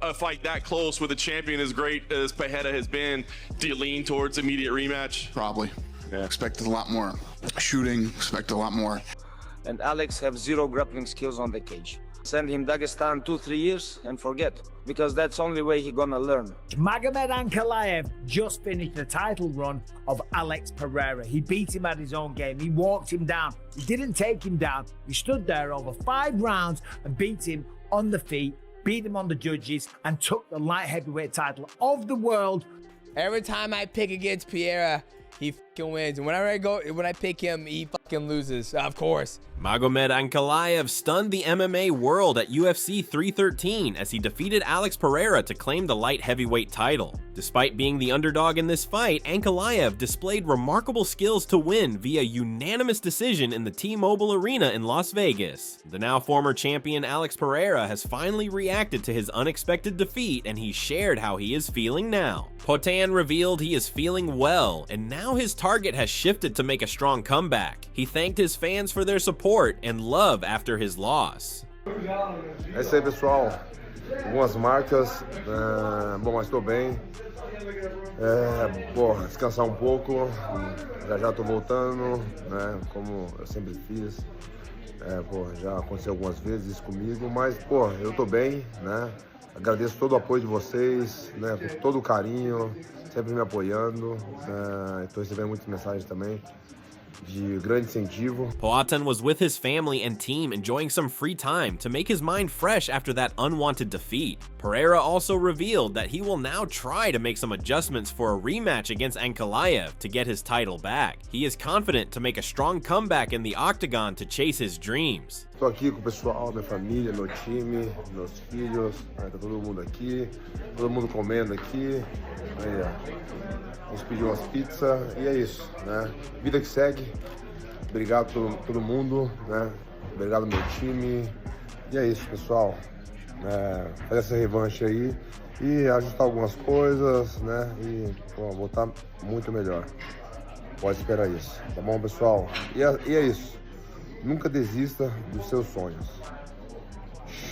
a fight that close with a champion as great as Pereira has been, do you lean towards immediate rematch? Probably. Yeah. Expected a lot more shooting, expect a lot more. And Alex have zero grappling skills on the cage. Send him Dagestan 2-3 years and forget, because that's the only way he gonna learn. Magomed Ankalaev just finished the title run of Alex Pereira. He beat him at his own game. He walked him down. He didn't take him down. He stood there over 5 rounds and beat him on the feet, beat him on the judges, and took the light heavyweight title of the world. Every time I pick against Pereira, he fucking wins. And when I pick him, he fucking loses, of course. Magomed Ankalaev stunned the MMA world at UFC 313 as he defeated Alex Pereira to claim the light heavyweight title. Despite being the underdog in this fight, Ankalaev displayed remarkable skills to win via unanimous decision in the T-Mobile Arena in Las Vegas. The now former champion Alex Pereira has finally reacted to his unexpected defeat, and he shared how he is feeling now. Poatan revealed he is feeling well, and now his target has shifted to make a strong comeback. He thanked his fans for their support and love after his loss. É isso aí, pessoal. Algumas marcas, bom, mas estou bem. Descansar um pouco, já tô voltando, né? Como eu sempre fiz. Já aconteceu algumas vezes isso comigo, mas, eu tô bem, né? Agradeço todo o apoio de vocês, né? Por todo o carinho, sempre me apoiando. Estou recebendo muitas mensagens também de grande incentivo. Poatan was with his family and team enjoying some free time to make his mind fresh after that unwanted defeat. Pereira also revealed that he will now try to make some adjustments for a rematch against Ankalaev to get his title back. He is confident to make a strong comeback in the octagon to chase his dreams. Estou aqui com o pessoal, minha família, meu time, meus filhos, tá todo mundo aqui, todo mundo comendo aqui. Aí, ó. A gente pediu umas pizzas e é isso, né? Vida que segue. Obrigado a todo mundo, né? Obrigado ao meu time. E é isso, pessoal. Fazer essa revanche aí e ajustar algumas coisas, né? E voltar muito melhor. Pode esperar isso, tá bom, pessoal? E é isso. Nunca desista dos seus sonhos.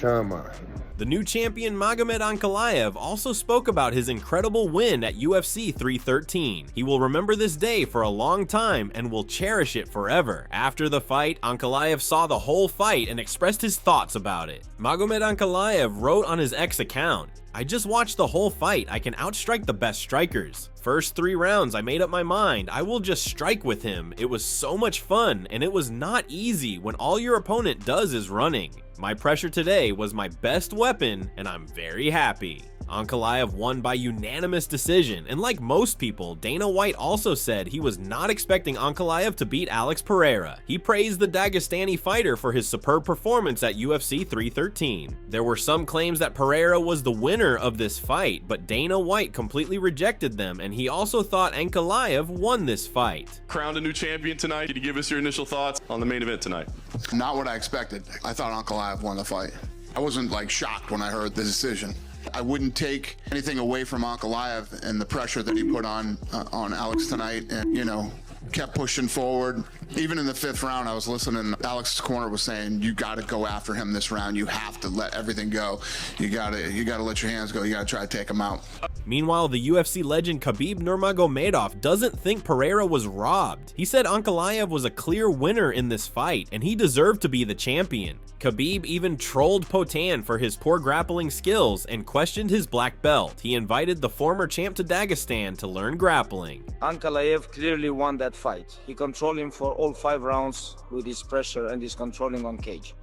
Chama. The new champion Magomed Ankalaev also spoke about his incredible win at UFC 313. He will remember this day for a long time and will cherish it forever. After the fight, Ankalaev saw the whole fight and expressed his thoughts about it. Magomed Ankalaev wrote on his X account, "I just watched the whole fight. I can outstrike the best strikers. First 3 rounds, I made up my mind. I will just strike with him. It was so much fun, and it was not easy when all your opponent does is running. My pressure today was my best weapon, and I'm very happy." Ankalaev won by unanimous decision, and like most people, Dana White also said he was not expecting Ankalaev to beat Alex Pereira. He praised the Dagestani fighter for his superb performance at UFC 313. There were some claims that Pereira was the winner of this fight, but Dana White completely rejected them, and he also thought Ankalaev won this fight. Crowned a new champion tonight. Can you give us your initial thoughts on the main event tonight? Not what I expected. I thought Ankalaev won the fight. I wasn't shocked when I heard the decision. I wouldn't take anything away from Ankalaev and the pressure that he put on Alex tonight, and kept pushing forward. Even in the 5th round, I was listening. Alex's corner was saying, "You got to go after him this round. You have to let everything go. You got to let your hands go. You got to try to take him out." Meanwhile, the UFC legend Khabib Nurmagomedov doesn't think Pereira was robbed. He said Ankalaev was a clear winner in this fight, and he deserved to be the champion. Khabib even trolled Poatan for his poor grappling skills and questioned his black belt. He invited the former champ to Dagestan to learn grappling. Ankalaev clearly won that fight. He controlled him for all 5 rounds with his pressure and his controlling on cage.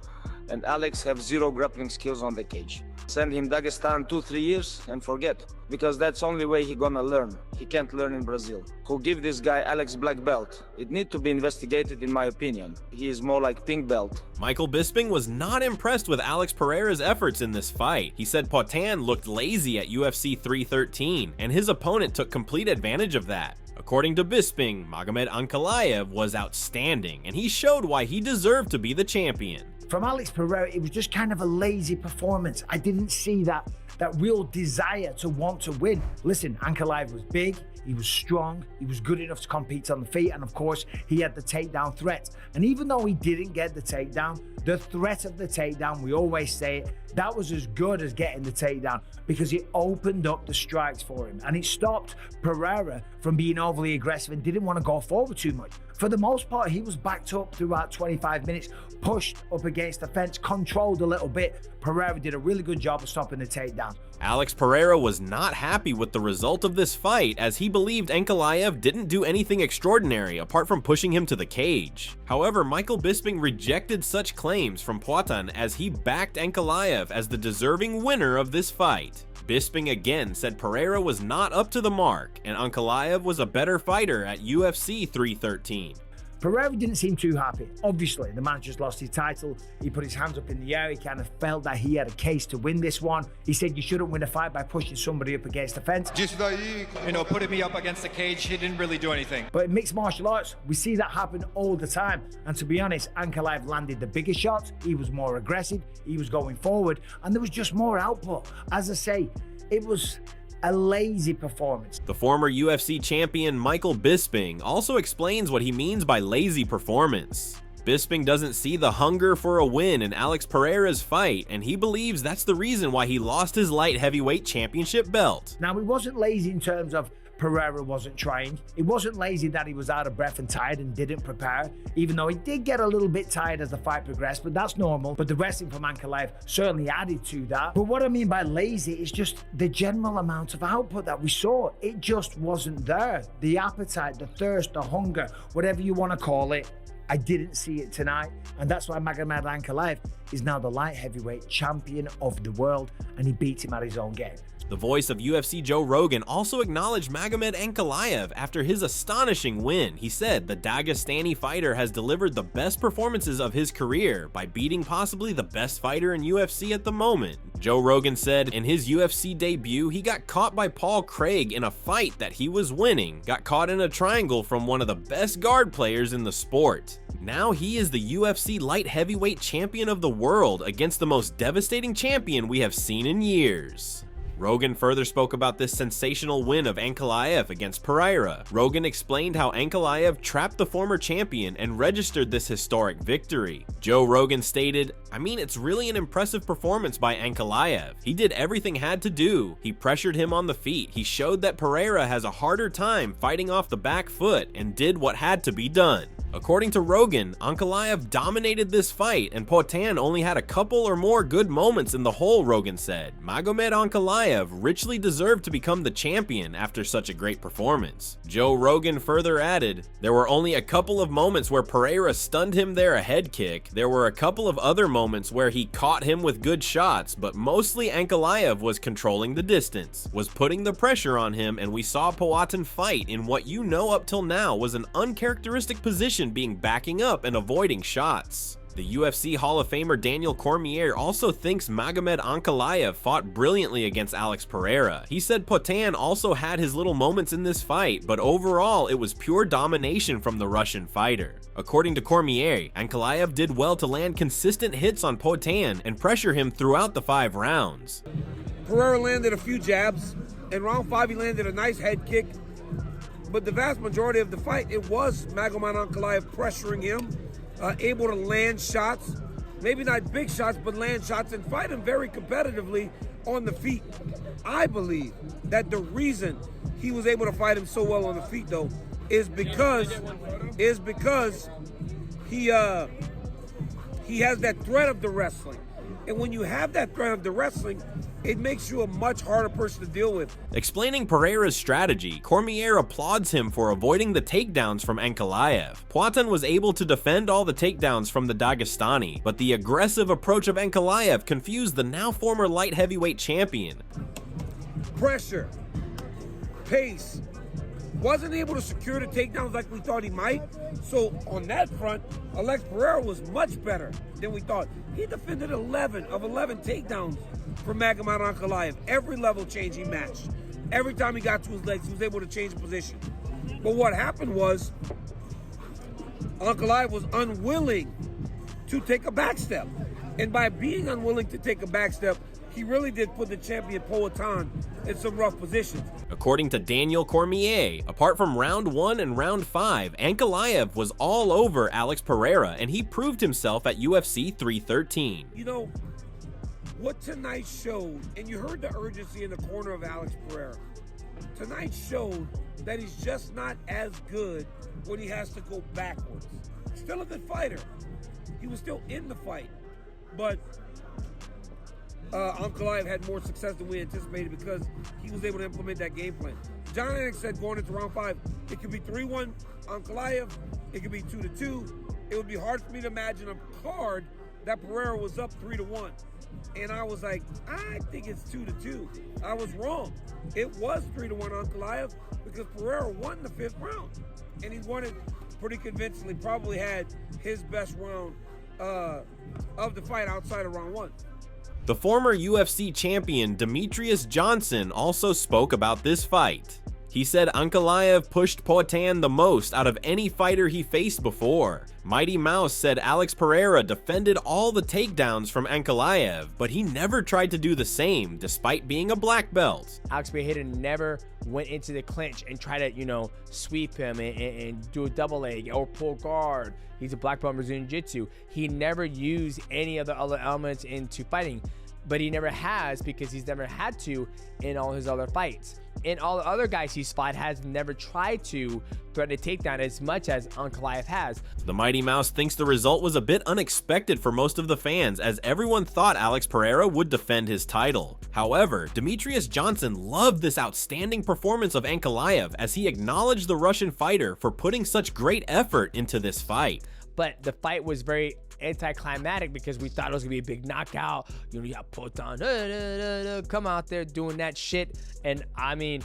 And Alex have zero grappling skills on the cage. Send him Dagestan 2-3 years and forget, because that's the only way he gonna learn. He can't learn in Brazil. Who give this guy Alex black belt? It need to be investigated, in my opinion. He is more like pink belt. Michael Bisping was not impressed with Alex Pereira's efforts in this fight. He said Poatan looked lazy at UFC 313, and his opponent took complete advantage of that. According to Bisping, Magomed Ankalaev was outstanding, and he showed why he deserved to be the champion. From Alex Pereira, it was just kind of a lazy performance. I didn't see that real desire to want to win. Listen, Ankalaev was big, he was strong, he was good enough to compete on the feet, and of course, he had the takedown threat. And even though he didn't get the takedown, the threat of the takedown, we always say it, that was as good as getting the takedown because it opened up the strikes for him and it stopped Pereira from being overly aggressive and didn't want to go forward too much. For the most part, he was backed up throughout 25 minutes, pushed up against the fence, controlled a little bit. Pereira did a really good job of stopping the takedown. Alex Pereira was not happy with the result of this fight as he believed Ankalaev didn't do anything extraordinary apart from pushing him to the cage. However, Michael Bisping rejected such claims from Poatan as he backed Ankalaev as the deserving winner of this fight. Bisping again said Pereira was not up to the mark and Ankalaev was a better fighter at UFC 313. Pereira didn't seem too happy. Obviously, the man just lost his title. He put his hands up in the air. He kind of felt that he had a case to win this one. He said you shouldn't win a fight by pushing somebody up against the fence. Putting me up against the cage, he didn't really do anything. But in mixed martial arts, we see that happen all the time. And to be honest, Ankalaev landed the bigger shots. He was more aggressive. He was going forward. And there was just more output. As I say, it was a lazy performance. The former UFC champion Michael Bisping also explains what he means by lazy performance. Bisping doesn't see the hunger for a win in Alex Pereira's fight, and he believes that's the reason why he lost his light heavyweight championship belt. Now, he wasn't lazy in terms of Pereira wasn't trying. It wasn't lazy that he was out of breath and tired and didn't prepare, even though he did get a little bit tired as the fight progressed, but that's normal. But the wrestling from Ankalaev certainly added to that. But what I mean by lazy is just the general amount of output that we saw. It just wasn't there. The appetite, the thirst, the hunger, whatever you want to call it, I didn't see it tonight. And that's why Magomed Ankalaev is now the light heavyweight champion of the world, and he beat him at his own game. The voice of UFC Joe Rogan also acknowledged Magomed Ankalaev after his astonishing win. He said the Dagestani fighter has delivered the best performances of his career by beating possibly the best fighter in UFC at the moment. Joe Rogan said in his UFC debut, he got caught by Paul Craig in a fight that he was winning, got caught in a triangle from one of the best guard players in the sport. Now he is the UFC light heavyweight champion of the world against the most devastating champion we have seen in years. Rogan further spoke about this sensational win of Ankalaev against Pereira. Rogan explained how Ankalaev trapped the former champion and registered this historic victory. Joe Rogan stated, "I mean, it's really an impressive performance by Ankalaev. He did everything had to do. He pressured him on the feet. He showed that Pereira has a harder time fighting off the back foot and did what had to be done." According to Rogan, Ankalaev dominated this fight and Poatan only had a couple or more good moments in the whole, Rogan said. Magomed Ankalaev richly deserved to become the champion after such a great performance. Joe Rogan further added, "There were only a couple of moments where Pereira stunned him there a head kick. There were a couple of other moments where he caught him with good shots, but mostly Ankalaev was controlling the distance, was putting the pressure on him, and we saw Poatan fight in what you know up till now was an uncharacteristic position, being backing up and avoiding shots." The UFC Hall of Famer Daniel Cormier also thinks Magomed Ankalaev fought brilliantly against Alex Pereira. He said Poatan also had his little moments in this fight, but overall it was pure domination from the Russian fighter. According to Cormier, Ankalaev did well to land consistent hits on Poatan and pressure him throughout the 5 rounds. Pereira landed a few jabs. In round 5 he landed a nice head kick. But the vast majority of the fight, it was Magomed Ankalaev pressuring him, able to land shots, maybe not big shots, but land shots and fight him very competitively on the feet. I believe that the reason he was able to fight him so well on the feet, though, is because he has that threat of the wrestling. And when you have that threat of the wrestling, it makes you a much harder person to deal with. Explaining Pereira's strategy, Cormier applauds him for avoiding the takedowns from Ankalaev. Poatan was able to defend all the takedowns from the Dagestani, but the aggressive approach of Ankalaev confused the now former light heavyweight champion. Pressure, pace, wasn't able to secure the takedowns like we thought he might. So on that front, Alex Pereira was much better than we thought. He defended 11 of 11 takedowns from Magomed Ankalaev. Every level change he matched. Every time he got to his legs, he was able to change position. But what happened was Ankalaev was unwilling to take a back step. And by being unwilling to take a back step, he really did put the champion Poatan in some rough positions. According to Daniel Cormier, apart from round 1 and round 5, Ankalaev was all over Alex Pereira, and he proved himself at UFC 313. You know, what tonight showed, and you heard the urgency in the corner of Alex Pereira, tonight showed that he's just not as good when he has to go backwards. Still a good fighter. He was still in the fight, but Ankalaev had more success than we anticipated because he was able to implement that game plan. John Anik said going into round 5, it could be 3-1 Ankalaev, it could be 2-2. It would be hard for me to imagine a card that Pereira was up 3-1. And I was like, I think it's 2-2. I was wrong. It was 3-1 Ankalaev because Pereira won the 5th round. And he won it pretty convincingly, probably had his best round of the fight outside of round 1. The former UFC champion Demetrius Johnson also spoke about this fight. He said Ankalaev pushed Poatan the most out of any fighter he faced before. Mighty Mouse said Alex Pereira defended all the takedowns from Ankalaev, but he never tried to do the same despite being a black belt. Alex Pereira never went into the clinch and tried to, sweep him and do a double leg or pull guard. He's a black belt in Brazilian Jiu-Jitsu. He never used any of the other elements into fighting, but he never has because he's never had to in all his other fights. And all the other guys he's fought has never tried to threaten a takedown as much as Ankalaev has. The Mighty Mouse thinks the result was a bit unexpected for most of the fans, as everyone thought Alex Pereira would defend his title. However, Demetrius Johnson loved this outstanding performance of Ankalaev as he acknowledged the Russian fighter for putting such great effort into this fight. But the fight was very anticlimactic because we thought it was gonna be a big knockout. You got Poatan come out there doing that shit, and I mean,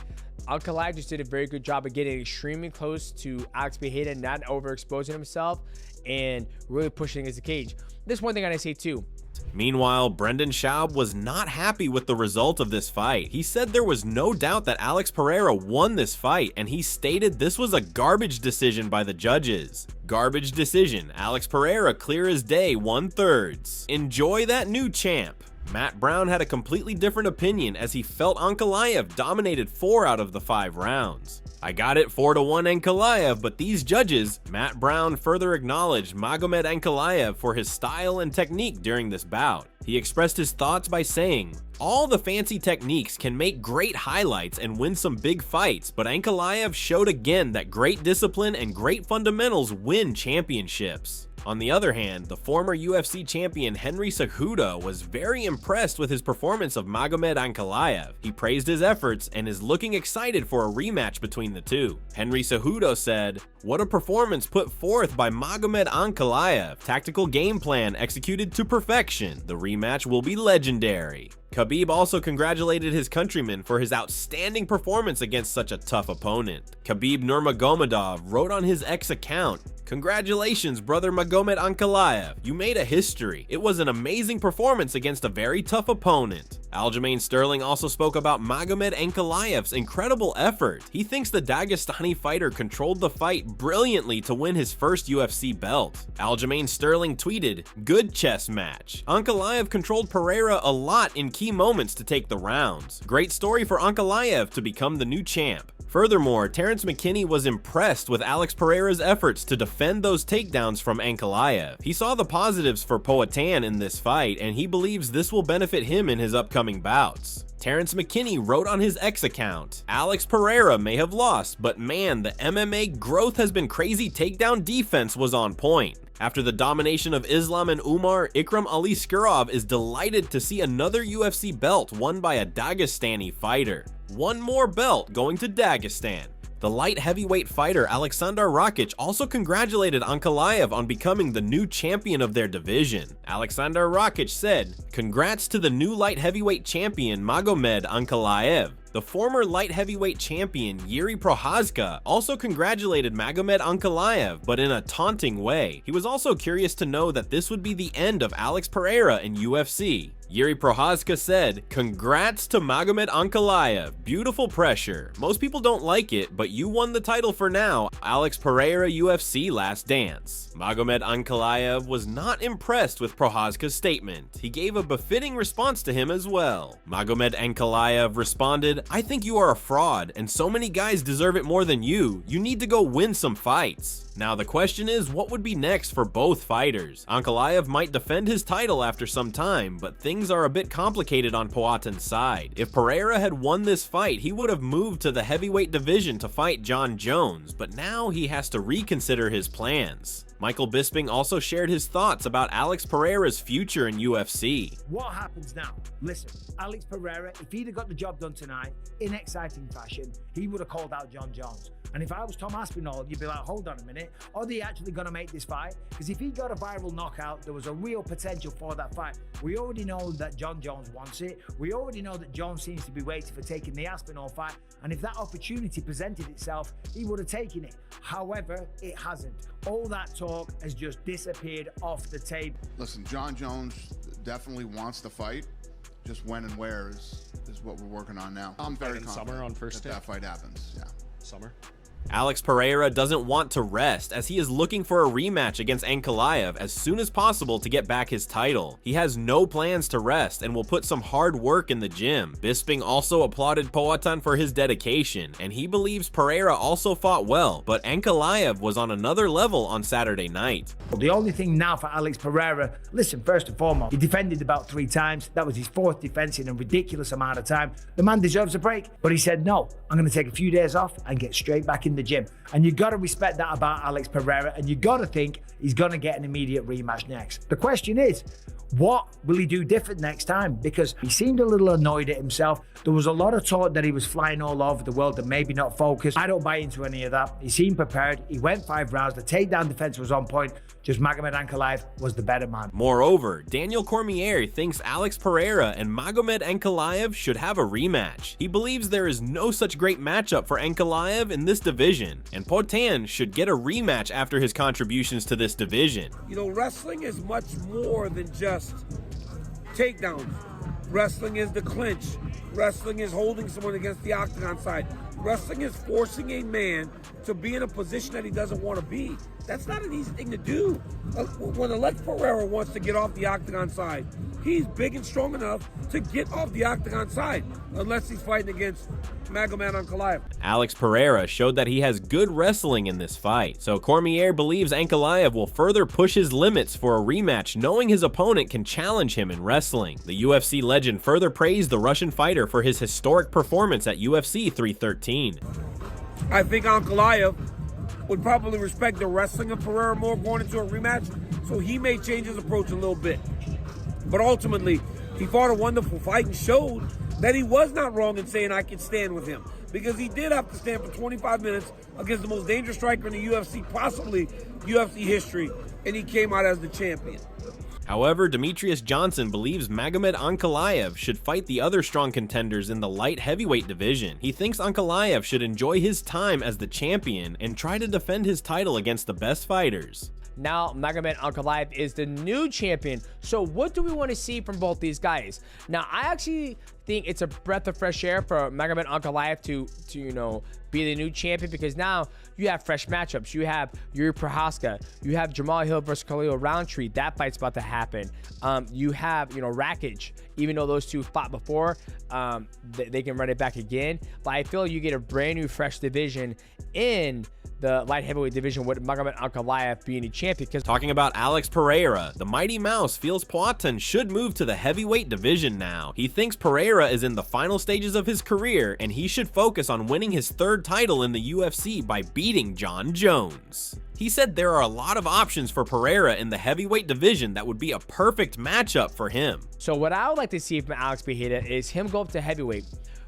Ankalaev just did a very good job of getting extremely close to Alex Pereira, not overexposing himself and really pushing against the cage. There's one thing I gotta say too. Meanwhile, Brendan Schaub was not happy with the result of this fight. He said there was no doubt that Alex Pereira won this fight, and he stated this was a garbage decision by the judges. Garbage decision. Alex Pereira clear as day, 1/3. Enjoy that new champ. Matt Brown had a completely different opinion as he felt Ankalaev dominated 4 out of the 5 rounds. I got it 4-1 Ankalaev, but these judges, Matt Brown further acknowledged Magomed Ankalaev for his style and technique during this bout. He expressed his thoughts by saying, "All the fancy techniques can make great highlights and win some big fights, but Ankalaev showed again that great discipline and great fundamentals win championships." On the other hand, the former UFC champion Henry Cejudo was very impressed with his performance of Magomed Ankalaev. He praised his efforts and is looking excited for a rematch between the two. Henry Cejudo said, "What a performance put forth by Magomed Ankalaev. Tactical game plan executed to perfection. The rematch will be legendary." Khabib also congratulated his countryman for his outstanding performance against such a tough opponent. Khabib Nurmagomedov wrote on his X account, "Congratulations, brother Magomed Ankalaev. You made a history. It was an amazing performance against a very tough opponent." Aljamain Sterling also spoke about Magomed Ankalaev's incredible effort. He thinks the Dagestani fighter controlled the fight brilliantly to win his first UFC belt. Aljamain Sterling tweeted, "Good chess match. Ankalaev controlled Pereira a lot in key moments to take the rounds. Great story for Ankalaev to become the new champ." Furthermore, Terrence McKinney was impressed with Alex Pereira's efforts to defend those takedowns from Ankalaev. He saw the positives for Poatan in this fight, and he believes this will benefit him in his upcoming bouts. Terrence McKinney wrote on his X account, "Alex Pereira may have lost, but man, the MMA growth has been crazy. Takedown defense was on point. After the domination of Islam and Umar, Ikram Ali Skirov is delighted to see another UFC belt won by a Dagestani fighter. One more belt going to Dagestan." The light heavyweight fighter Aleksandar Rakic also congratulated Ankalaev on becoming the new champion of their division. Aleksandar Rakic said, "Congrats to the new light heavyweight champion Magomed Ankalaev." The former light heavyweight champion Yuri Prochazka also congratulated Magomed Ankalaev, but in a taunting way. He was also curious to know that this would be the end of Alex Pereira in UFC. Yuri Prochazka said, "Congrats to Magomed Ankalaev. Beautiful pressure. Most people don't like it, but you won the title for now. Alex Pereira UFC Last Dance." Magomed Ankalaev was not impressed with Prochazka's statement. He gave a befitting response to him as well. Magomed Ankalaev responded, "I think you are a fraud, and so many guys deserve it more than you. You need to go win some fights." Now the question is, what would be next for both fighters? Ankalaev might defend his title after some time, but things are a bit complicated on Poatin's side. If Pereira had won this fight, he would have moved to the heavyweight division to fight Jon Jones, but now he has to reconsider his plans. Michael Bisping also shared his thoughts about Alex Pereira's future in UFC. What happens now? Listen, Alex Pereira, if he'd have got the job done tonight in exciting fashion, he would have called out Jon Jones. And if I was Tom Aspinall, you'd be like, hold on a minute, are they actually going to make this fight? Because if he got a viral knockout, there was a real potential for that fight. We already know that Jon Jones wants it. We already know that Jon seems to be waiting for taking the Aspinall fight. And if that opportunity presented itself, he would have taken it. However, it hasn't. All that talk has just disappeared off the table. Listen, Jon Jones definitely wants to fight. Just when and where is what we're working on now. I'm very confident summer on first that fight happens. Yeah. Summer. Alex Pereira doesn't want to rest, as he is looking for a rematch against Ankalaev as soon as possible to get back his title. He has no plans to rest and will put some hard work in the gym. Bisping also applauded Poatan for his dedication, and he believes Pereira also fought well, but Ankalaev was on another level on Saturday night. The only thing now for Alex Pereira, listen, first and foremost, he defended about 3 times. That was his 4th defense in a ridiculous amount of time. The man deserves a break, but he said, no, I'm going to take a few days off and get straight back in the gym. And you got to respect that about Alex Pereira, and you got to think he's going to get an immediate rematch next. The question is, what will he do different next time? Because he seemed a little annoyed at himself. There was a lot of talk that he was flying all over the world and maybe not focused. I don't buy into any of that. He seemed prepared. He went 5 rounds. The takedown defense was on point. Just Magomed Ankalaev was the better man. Moreover, Daniel Cormier thinks Alex Pereira and Magomed Ankalaev should have a rematch. He believes there is no such great matchup for Ankalaev in this division, and Poatan should get a rematch after his contributions to this division. You know, wrestling is much more than just takedowns. Wrestling is the clinch. Wrestling is holding someone against the octagon side. Wrestling is forcing a man to be in a position that he doesn't want to be. That's not an easy thing to do. When Alex Pereira wants to get off the octagon side, he's big and strong enough to get off the octagon side, unless he's fighting against Magomed Ankalaev. Alex Pereira showed that he has good wrestling in this fight, so Cormier believes Ankalaev will further push his limits for a rematch, knowing his opponent can challenge him in wrestling. The UFC legend further praised the Russian fighter for his historic performance at UFC 313. I think Ankalaev would probably respect the wrestling of Pereira more going into a rematch, so he may change his approach a little bit. But ultimately, he fought a wonderful fight and showed that he was not wrong in saying I could stand with him, because he did have to stand for 25 minutes against the most dangerous striker in the UFC, possibly UFC history, and he came out as the champion. However, Demetrius Johnson believes Magomed Ankalaev should fight the other strong contenders in the light heavyweight division. He thinks Ankalaev should enjoy his time as the champion and try to defend his title against the best fighters. Now Magomed Ankalaev is the new champion. So what do we want to see from both these guys? Now I actually think it's a breath of fresh air for Magomed Ankalaev to you know, be the new champion, because now you have fresh matchups. You have Yuri Prochazka, you have Jamal Hill versus Khalil Roundtree. That fight's about to happen. You have, you know, Rakic. Even though those two fought before, they can run it back again. But I feel you get a brand new fresh division in the light heavyweight division with Magomed Ankalaev being the champion. Talking about Alex Pereira, the Mighty Mouse feels Poatan should move to the heavyweight division now. He thinks Pereira is in the final stages of his career, and he should focus on winning his 3rd title in the UFC by beating Jon Jones. He said there are a lot of options for Pereira in the heavyweight division that would be a perfect matchup for him. So what I would like to see from Alex Pereira is him go up to heavyweight.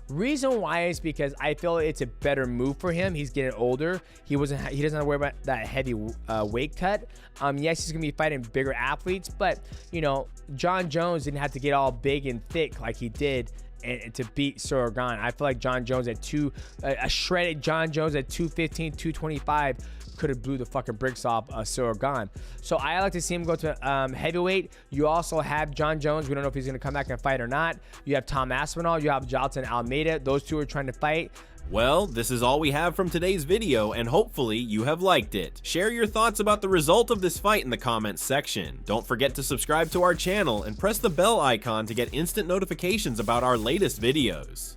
Reason why is because I feel it's a better move for him. He's getting older. He doesn't have to worry about that heavy weight cut. Yes, he's gonna be fighting bigger athletes, but you know, Jon Jones didn't have to get all big and thick like he did and to beat Sorogan. I feel like Jon Jones at a shredded Jon Jones at 215, 225 could have blew the fucking bricks off Sorogan. So I like to see him go to heavyweight. You also have John Jones. We don't know if he's going to come back and fight or not. You have Tom Aspinall. You have Jailton Almeida. Those two are trying to fight. Well, this is all we have from today's video, and hopefully you have liked it. Share your thoughts about the result of this fight in the comments section. Don't forget to subscribe to our channel and press the bell icon to get instant notifications about our latest videos.